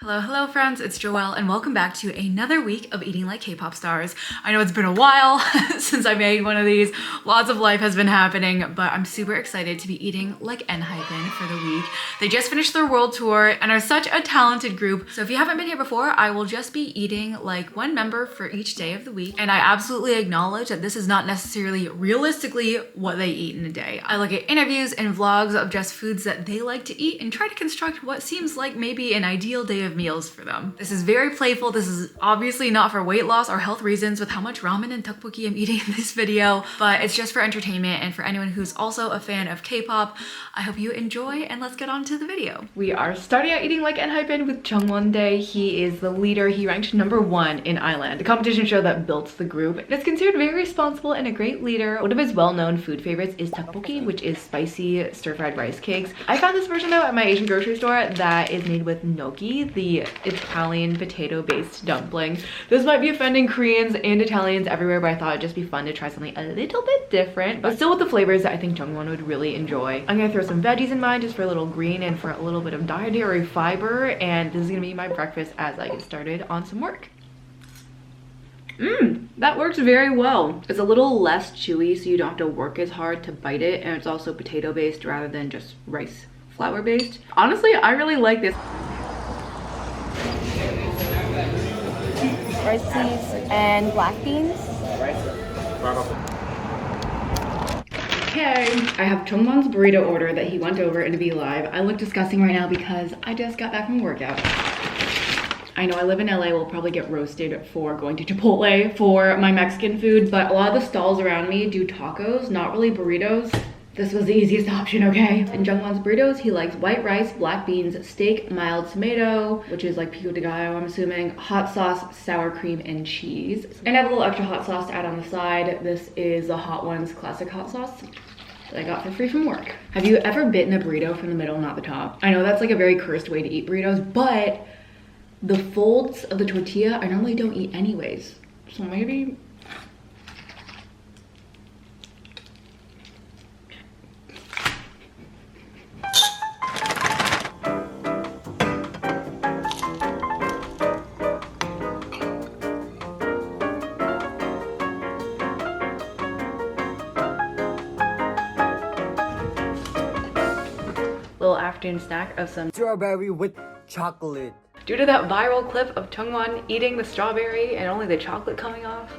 Hello friends, it's Joelle and welcome back to another week of Eating Like K-pop Stars. I know it's been a while since I made one of these. Lots of life has been happening, but I'm super excited to be eating like ENHYPEN for the week. They just finished their world tour and are such a talented group. So if you haven't been here before, I will just be eating like one member for each day of the week. And I absolutely acknowledge that this is not necessarily realistically what they eat in a day. I look at interviews and vlogs of just foods that they like to eat and try to construct what seems like maybe an ideal day of meals for them. This is very playful. This is obviously not for weight loss or health reasons with how much ramen and tteokbokki I'm eating in this video, but it's just for entertainment and for anyone who's also a fan of K-pop. I hope you enjoy and let's get on to the video. We are starting out eating like ENHYPEN with Jungwon Day. He is the leader. He ranked #1 in Island, the competition show that built the group. It's considered very responsible and a great leader. One of his well-known food favorites is tteokbokki, which is spicy stir-fried rice cakes. I found this version though at my Asian grocery store that is made with gnocchi, the Italian potato-based dumpling. This might be offending Koreans and Italians everywhere, but I thought it'd just be fun to try something a little bit different, but still with the flavors that I think Jungwon would really enjoy. I'm gonna throw some veggies in mine just for a little green and for a little bit of dietary fiber, and this is gonna be my breakfast as I get started on some work. That works very well. It's a little less chewy, so you don't have to work as hard to bite it, and it's also potato-based rather than just rice flour-based. Honestly, I really like this. Rice seeds and black beans. Okay, I have Jungwon's burrito order that he went over in a V-Live. I look disgusting right now because I just got back from workout. I know I live in LA, will probably get roasted for going to Chipotle for my Mexican food, but a lot of the stalls around me do tacos, not really burritos. This was the easiest option, okay? In Jungwon's burritos, he likes white rice, black beans, steak, mild tomato, which is like pico de gallo, I'm assuming, hot sauce, sour cream, and cheese. And I have a little extra hot sauce to add on the side. This is the Hot Ones classic hot sauce that I got for free from work. Have you ever bitten a burrito from the middle, not the top? I know that's like a very cursed way to eat burritos, but the folds of the tortilla I normally don't eat anyways. So maybe... little afternoon snack of some strawberry with chocolate. Due to that viral clip of Jungwon eating the strawberry and only the chocolate coming off.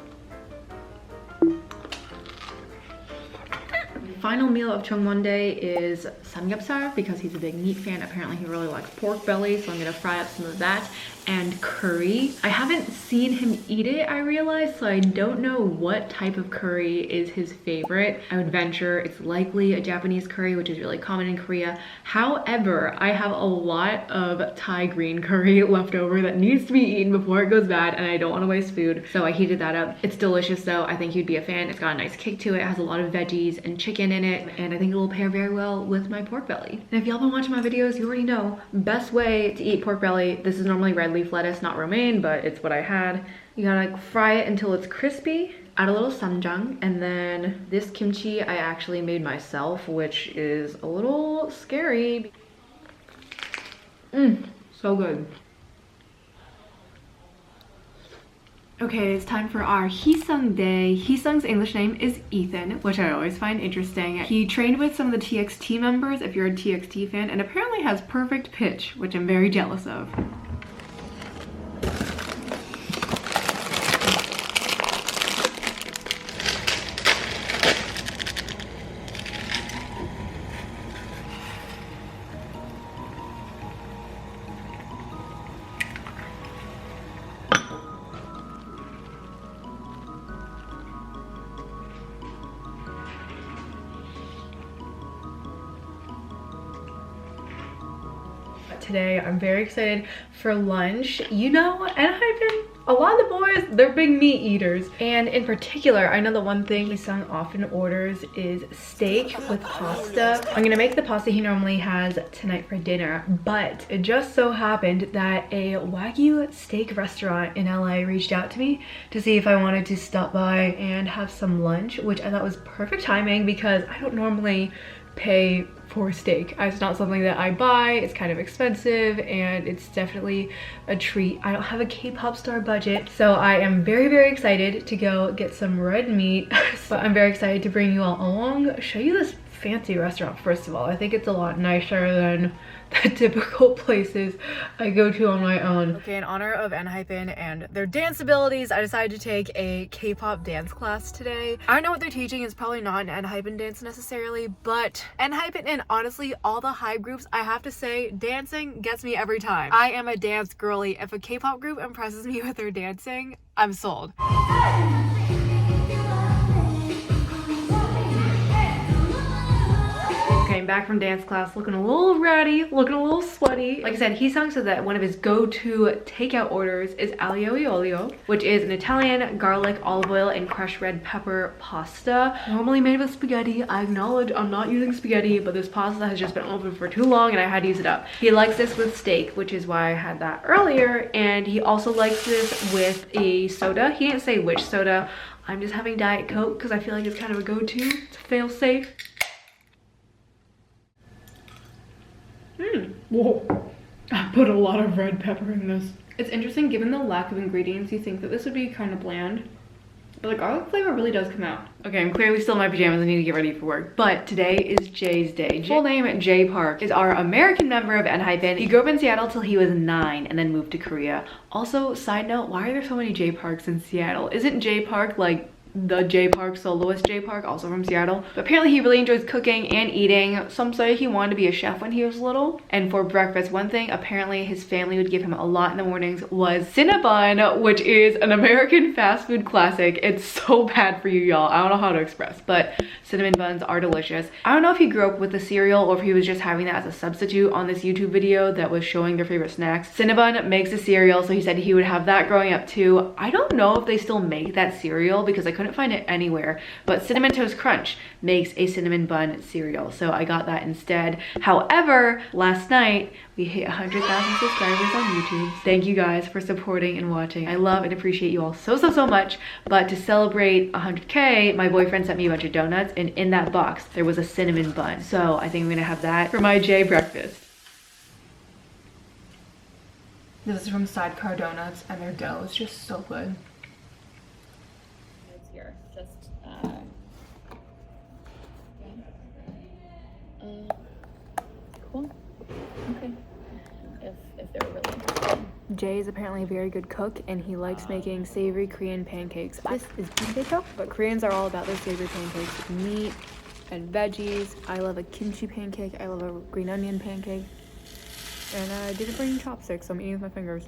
Final meal of Jungwon Day is samgyeopsal because he's a big meat fan. Apparently he really likes pork belly, so I'm gonna fry up some of that, and curry. I haven't seen him eat it, I realized, so I don't know what type of curry is his favorite. I would venture it's likely a Japanese curry, which is really common in Korea. However, I have a lot of Thai green curry left over that needs to be eaten before it goes bad, and I don't want to waste food, so I heated that up. It's delicious though. I think you'd be a fan. It's got a nice kick to it. It has a lot of veggies and chicken in it, and I think it will pair very well with my pork belly. And if y'all been watching my videos, you already know best way to eat pork belly. This is normally red leaf lettuce, not romaine, but it's what I had. You gotta like fry it until it's crispy. Add a little ssamjang, and then this kimchi I actually made myself, which is a little scary. So good. Okay, it's time for our Heeseung Day. Heeseung's English name is Ethan, which I always find interesting. He trained with some of the TXT members, if you're a TXT fan, and apparently has perfect pitch, which I'm very jealous of. Today I'm very excited for lunch. You know, ENHYPEN, a lot of the boys, they're big meat eaters, and in particular I know the one thing Heeseung often orders is steak with pasta. I'm gonna make the pasta he normally has tonight for dinner, but it just so happened that a Wagyu steak restaurant in LA reached out to me to see if I wanted to stop by and have some lunch, which I thought was perfect timing because I don't normally pay for steak. It's not something that I buy. It's kind of expensive and it's definitely a treat. I don't have a K-pop star budget, so I am very, very excited to go get some red meat. But I'm very excited to bring you all along, show you this fancy restaurant. First of all, I think it's a lot nicer than the typical places I go to on my own. Okay, in honor of ENHYPEN and their dance abilities, I decided to take a K-pop dance class today. I don't know what they're teaching. It's probably not an ENHYPEN dance necessarily, but ENHYPEN and honestly all the hype groups, I have to say, dancing gets me every time. I am a dance girly. If a K-pop group impresses me with their dancing, I'm sold. Okay, I'm back from dance class looking a little ratty, looking a little sweaty. Like I said, Heeseung said that one of his go-to takeout orders is aglio e olio, which is an Italian garlic, olive oil, and crushed red pepper pasta. Normally made with spaghetti. I acknowledge I'm not using spaghetti, but this pasta has just been open for too long and I had to use it up. He likes this with steak, which is why I had that earlier, and he also likes this with a soda. He didn't say which soda. I'm just having Diet Coke because I feel like it's kind of a go-to. It's fail safe. Whoa, I put a lot of red pepper in this. It's interesting, given the lack of ingredients, you think that this would be kind of bland, but the garlic flavor really does come out. Okay, I'm clearly still in my pajamas. I need to get ready for work, but today is Jay's day. Full name, Jay Park, is our American member of ENHYPEN. He grew up in Seattle till he was 9 and then moved to Korea. Also, side note, why are there so many Jay Parks in Seattle? Isn't Jay Park like the Jay Park soloist Jay Park, also from Seattle? But apparently he really enjoys cooking and eating. Some say he wanted to be a chef when he was little. And for breakfast, one thing apparently his family would give him a lot in the mornings was Cinnabon, which is an American fast food classic. It's so bad for you, y'all. I don't know how to express, but cinnamon buns are delicious. I don't know if he grew up with the cereal or if he was just having that as a substitute on this YouTube video that was showing their favorite snacks. Cinnabon makes a cereal, so he said he would have that growing up too. I don't know if they still make that cereal because I couldn't find it anywhere, but Cinnamon Toast Crunch makes a cinnamon bun cereal, so I got that instead. However, last night we hit 100,000 subscribers on YouTube. Thank you guys for supporting and watching. I love and appreciate you all so much. But to celebrate 100K, my boyfriend sent me a bunch of donuts, and in that box there was a cinnamon bun, so I think I'm gonna have that for my J breakfast. This is from Sidecar Donuts, and their dough is just so good. Here, just cool. Okay. If they're really interested. Jay is apparently a very good cook and he likes making savory Korean pancakes. This is potato, but Koreans are all about their savory pancakes with meat and veggies. I love a kimchi pancake. I love a green onion pancake. And I didn't bring chopsticks, so I'm eating with my fingers.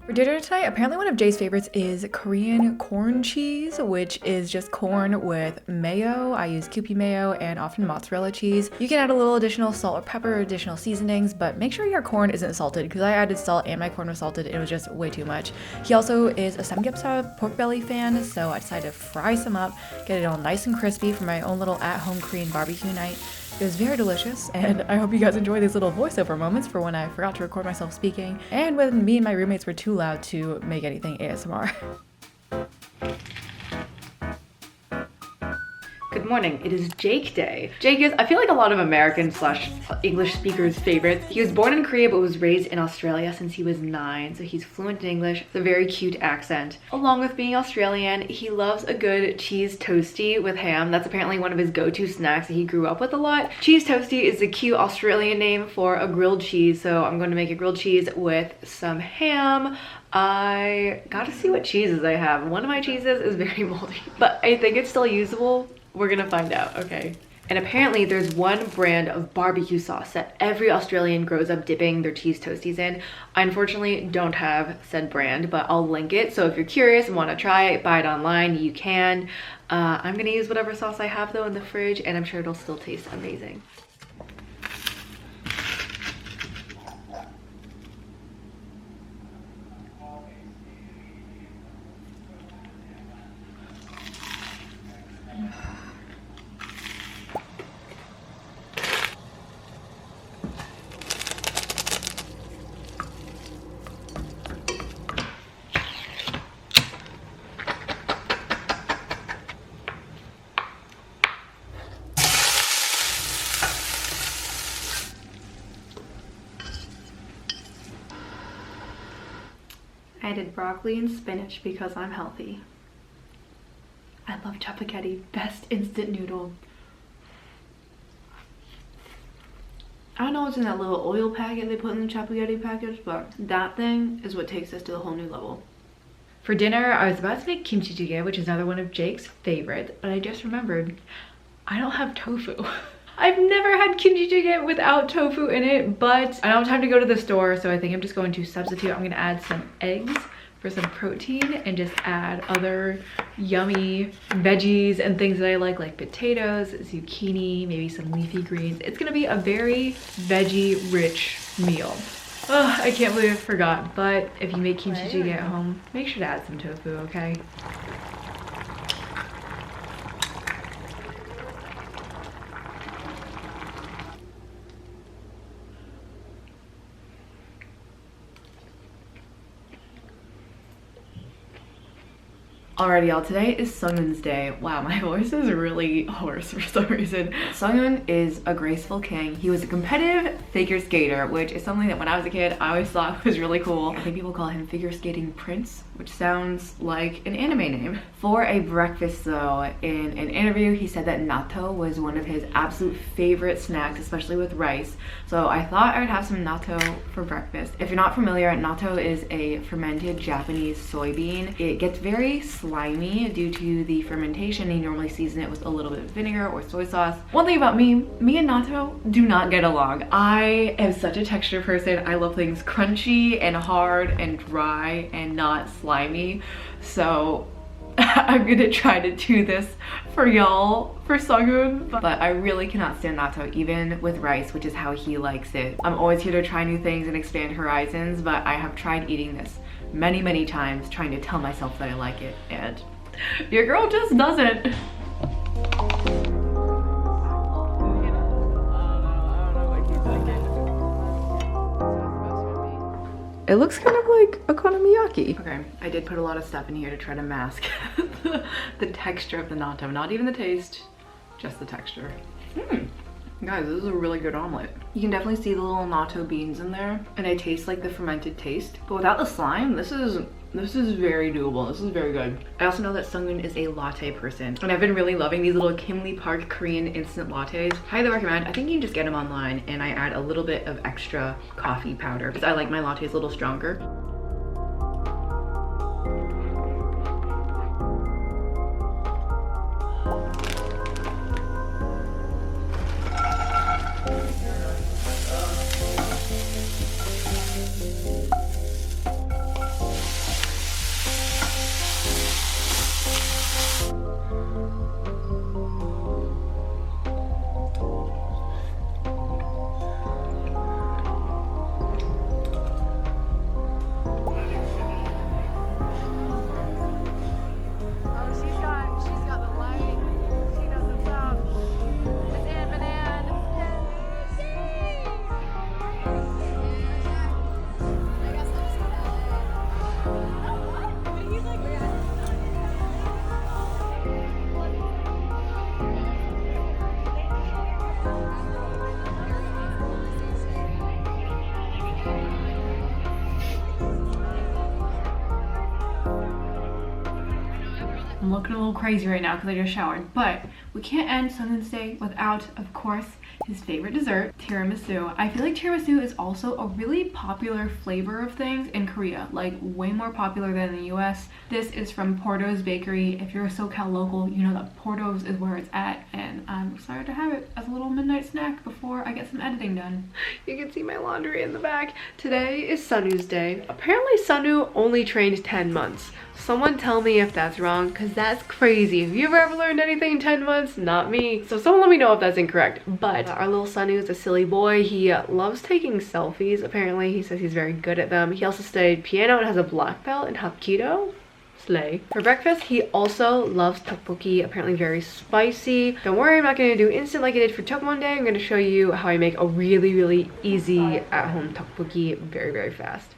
For dinner tonight, apparently one of Jay's favorites is Korean corn cheese, which is just corn with mayo. I use Kewpie mayo and often mozzarella cheese. You can add a little additional salt or pepper or additional seasonings, but make sure your corn isn't salted because I added salt and my corn was salted. It was just way too much. He also is a samgyeopsal pork belly fan, so I decided to fry some up, get it all nice and crispy for my own little at-home Korean barbecue night. It was very delicious, and I hope you guys enjoy these little voiceover moments for when I forgot to record myself speaking, and when me and my roommates were too loud to make anything ASMR. Good morning, it is Jake Day. Jake is, I feel like a lot of American / English speakers' favorites. He was born in Korea but was raised in Australia since he was 9, so he's fluent in English with a very cute accent. Along with being Australian, he loves a good cheese toastie with ham. That's apparently one of his go-to snacks that he grew up with a lot. Cheese toastie is a cute Australian name for a grilled cheese, so I'm going to make a grilled cheese with some ham. I gotta see what cheeses I have. One of my cheeses is very moldy, but I think it's still usable. We're gonna find out, okay? And apparently there's one brand of barbecue sauce that every Australian grows up dipping their cheese toasties in. I unfortunately don't have said brand, but I'll link it. So if you're curious and wanna try it, buy it online, you can. I'm gonna use whatever sauce I have though in the fridge, and I'm sure it'll still taste amazing. I added broccoli and spinach because I'm healthy. I love chappagetti, best instant noodle. I don't know what's in that little oil packet they put in the chappagetti package, but that thing is what takes us to a whole new level. For dinner, I was about to make kimchi jjigae, which is another one of Jake's favorites, but I just remembered I don't have tofu. I've never had kimchi jjigae without tofu in it, but I don't have time to go to the store, so I think I'm just going to substitute. I'm gonna add some eggs for some protein and just add other yummy veggies and things that I like potatoes, zucchini, maybe some leafy greens. It's gonna be a very veggie rich meal. Oh, I can't believe I forgot, but if you make kimchi jjigae at home, make sure to add some tofu, okay? Alrighty y'all, today is Sunghoon's day. Wow, my voice is really hoarse for some reason. Sunghoon is a graceful king. He was a competitive figure skater, which is something that when I was a kid, I always thought was really cool. I think people call him figure skating prince, which sounds like an anime name. For a breakfast though, in an interview, he said that natto was one of his absolute favorite snacks, especially with rice. So I thought I would have some natto for breakfast. If you're not familiar, natto is a fermented Japanese soybean. It gets very slimy due to the fermentation. They normally season it with a little bit of vinegar or soy sauce. One thing about me and natto do not get along. I am such a texture person. I love things crunchy and hard and dry and not slimy. So I'm gonna try to do this for y'all for Sunghoon, but I really cannot stand natto even with rice, which is how he likes it. I'm always here to try new things and expand horizons, but I have tried eating this many times, trying to tell myself that I like it, and your girl just doesn't. It looks kind of like okonomiyaki. Okay, I did put a lot of stuff in here to try to mask the texture of the natto. Not even the taste, just the texture. Guys, this is a really good omelet. You can definitely see the little natto beans in there, and I taste like the fermented taste. But without the slime, this is very doable. This is very good. I also know that Sunghoon is a latte person, and I've been really loving these little Kimberly Park Korean instant lattes. Highly recommend. I think you can just get them online, and I add a little bit of extra coffee powder because I like my lattes a little stronger. I'm looking a little crazy right now because I just showered, but we can't end Sunghoon's day without, of course, his favorite dessert, tiramisu. I feel like tiramisu is also a really popular flavor of things in Korea, like way more popular than in the US. This is from Porto's Bakery. If you're a SoCal local, you know that Porto's is where it's at, and I'm excited to have it as a little midnight snack before I get some editing done. You can see my laundry in the back. Today is Sunoo's day. Apparently Sunoo only trained 10 months. Someone tell me if that's wrong, because that's crazy. Have you ever learned anything in 10 months? Not me. So someone let me know if that's incorrect. But our little Sunoo is a silly boy. He loves taking selfies. Apparently he says he's very good at them. He also studied piano and has a black belt in Hapkido. Slay. For breakfast, he also loves tteokbokki, apparently very spicy. Don't worry, I'm not going to do instant like I did for Jungwon day. I'm going to show you how I make a really easy at-home tteokbokki very fast.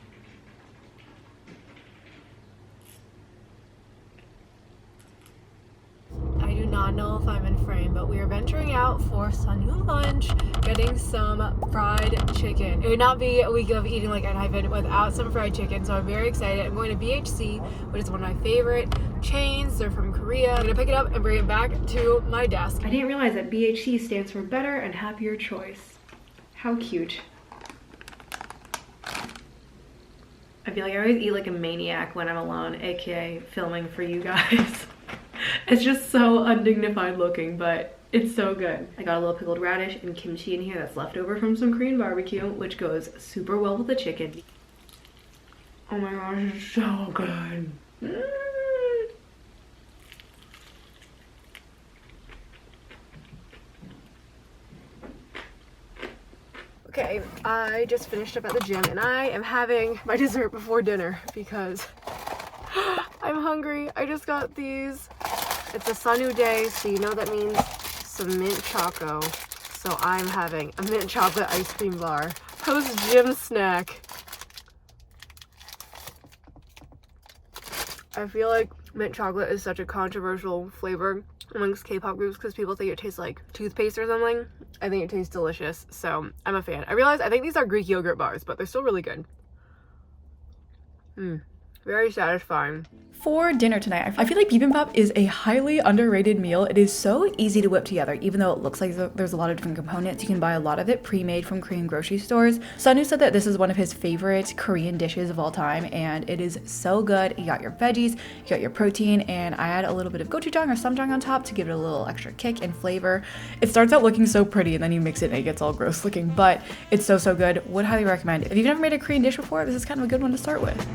not know if I'm in frame, but we are venturing out for Sunoo lunch, getting some fried chicken. It would not be a week of eating like ENHYPEN without some fried chicken, so I'm very excited. I'm going to BHC, which is one of my favorite chains. They're from Korea. I'm gonna pick it up and bring it back to my desk. I didn't realize that BHC stands for Better and Happier Choice. How cute. I feel like I always eat like a maniac when I'm alone, aka filming for you guys. It's just so undignified looking, but it's so good. I got a little pickled radish and kimchi in here that's left over from some Korean barbecue, which goes super well with the chicken. Oh my gosh, it's so good. Okay, I just finished up at the gym and I am having my dessert before dinner because I'm hungry. I just got these. It's a Sunoo day, so you know that means some mint choco. So I'm having a mint chocolate ice cream bar. Post-gym snack. I feel like mint chocolate is such a controversial flavor amongst K-pop groups because people think it tastes like toothpaste or something. I think it tastes delicious, so I'm a fan. I realize I think these are Greek yogurt bars, but they're still really good. Very satisfying. For dinner tonight, I feel like bibimbap is a highly underrated meal. It is so easy to whip together, even though it looks like there's a lot of different components. You can buy a lot of it pre-made from Korean grocery stores. Sunoo said that this is one of his favorite Korean dishes of all time, and it is so good. You got your veggies, you got your protein, and I add a little bit of gochujang or ssamjang on top to give it a little extra kick and flavor. It starts out looking so pretty, and then you mix it and it gets all gross looking, but it's so good. Would highly recommend. If you've never made a Korean dish before, this is kind of a good one to start with.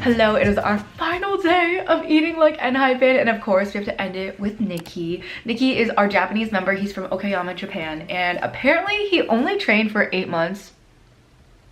Hello, it is our final day of eating like ENHYPEN, and of course we have to end it with Nikki. Nikki is our Japanese member. He's from Okayama, Japan, and apparently he only trained for 8 months.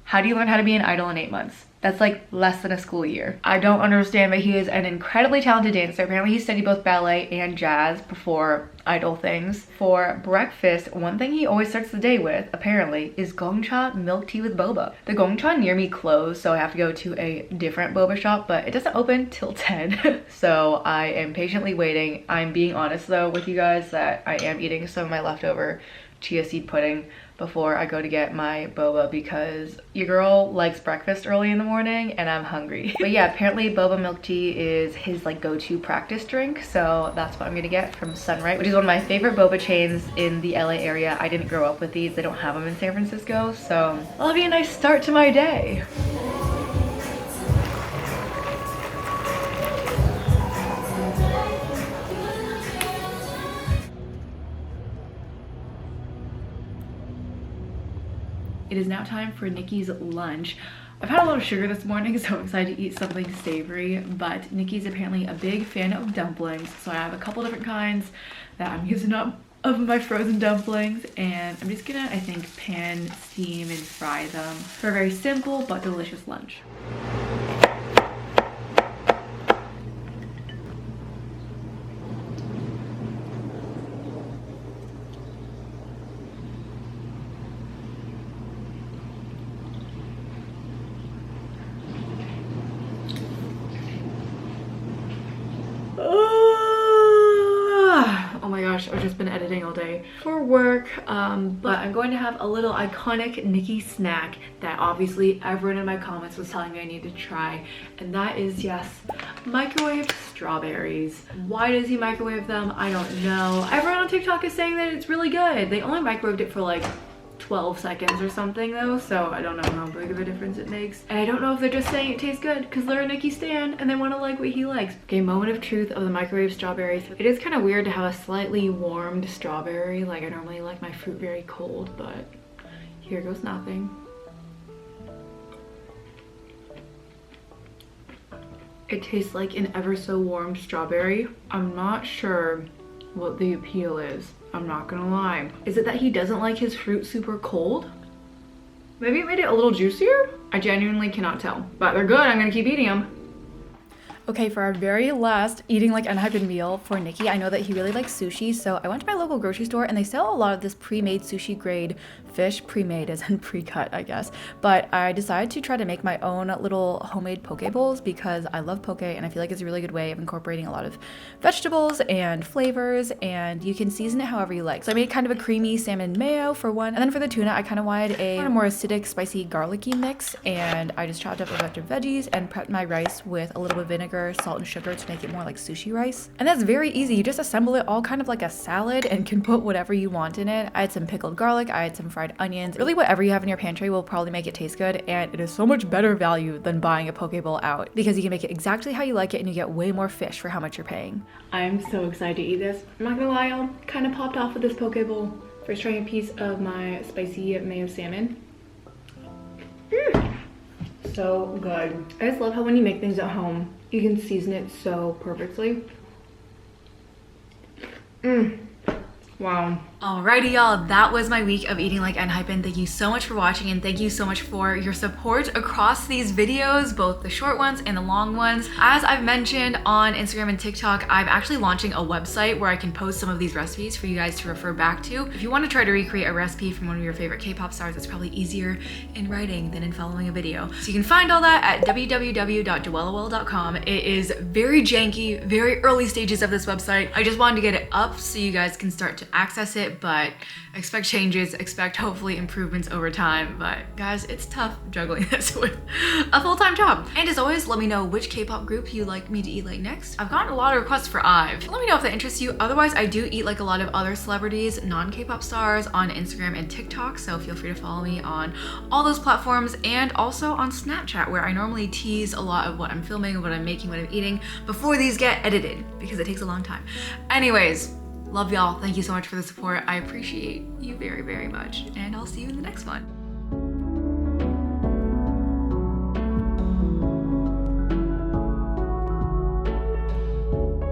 How do you learn how to be an idol in 8 months? That's like less than a school year. I don't understand, but he is an incredibly talented dancer. Apparently he studied both ballet and jazz before idol things. For breakfast, one thing he always starts the day with, apparently, is gongcha milk tea with boba. The gongcha near me closed, so I have to go to a different boba shop, but it doesn't open till 10. So I am patiently waiting. I'm being honest though with you guys that I am eating some of my leftover chia seed pudding before I go to get my boba because your girl likes breakfast early in the morning and I'm hungry. But yeah, apparently boba milk tea is his like go-to practice drink, so that's what I'm gonna get from Sunright, which is one of my favorite boba chains in the LA area. I didn't grow up with these. They don't have them in San Francisco, so that'll be a nice start to my day. It is now time for Nikki's lunch. I've had a lot of sugar this morning, so I'm excited to eat something savory, but Nikki's apparently a big fan of dumplings, so I have a couple different kinds that I'm using up of my frozen dumplings, and I'm just gonna, I think, pan, steam, and fry them for a very simple but delicious lunch. I've just been editing all day for work, but I'm going to have a little iconic Nikki snack that obviously everyone in my comments was telling me I need to try, and that is, yes, microwaved strawberries. Why does he microwave them? I don't know. Everyone on TikTok is saying that it's really good. They only microwaved it for like 12 seconds or something though, so I don't know how big of a difference it makes. And I don't know if they're just saying it tastes good because they're a Nikki stan and they want to like what he likes. Okay, moment of truth of the microwave strawberries. It is kind of weird to have a slightly warmed strawberry. Like I normally like my fruit very cold, but here goes nothing. It tastes like an ever so warm strawberry. I'm not sure what the appeal is. I'm not gonna lie. Is it that he doesn't like his fruit super cold? Maybe it made it a little juicier? I genuinely cannot tell, but they're good. I'm gonna keep eating them. Okay, for our very last eating like ENHYPEN meal for Nikki, I know that he really likes sushi, so I went to my local grocery store and they sell a lot of this pre-made sushi grade fish, pre-made as in pre-cut, I guess. But I decided to try to make my own little homemade poke bowls because I love poke and I feel like it's a really good way of incorporating a lot of vegetables and flavors, and you can season it however you like. So I made kind of a creamy salmon mayo for one, and then for the tuna, I kind of wanted a more acidic, spicy, garlicky mix, and I just chopped up a bunch of veggies and prepped my rice with a little bit of vinegar, salt, and sugar to make it more like sushi rice. And that's very easy. You just assemble it all kind of like a salad and can put whatever you want in it. I had some pickled garlic, I had some fried onions. Really whatever you have in your pantry will probably make it taste good, and it is so much better value than buying a poke bowl out because you can make it exactly how you like it and you get way more fish for how much you're paying. I'm so excited to eat this. I'm not gonna lie, y'all, kind of popped off with this poke bowl. First trying a piece of my spicy mayo salmon. So good. I just love how when you make things at home, you can season it so perfectly. Wow. Alrighty, y'all, that was my week of eating like ENHYPEN. Thank you so much for watching, and thank you so much for your support across these videos, both the short ones and the long ones. As I've mentioned on Instagram and TikTok, I'm actually launching a website where I can post some of these recipes for you guys to refer back to. If you want to try to recreate a recipe from one of your favorite K-pop stars, it's probably easier in writing than in following a video. So you can find all that at www.joelle.com. It is very janky, very early stages of this website. I just wanted to get it up so you guys can start to access it, but expect changes, expect hopefully improvements over time. But guys, it's tough juggling this with a full-time job. And as always, let me know which K-pop group you'd like me to eat like next. I've gotten a lot of requests for IVE. Let me know if that interests you. Otherwise, I do eat like a lot of other celebrities, non-K-pop stars on Instagram and TikTok, so feel free to follow me on all those platforms, and also on Snapchat, where I normally tease a lot of what I'm filming, what I'm making, what I'm eating before these get edited because it takes a long time. Anyways, love y'all. Thank you so much for the support. I appreciate you very, very much. And I'll see you in the next one.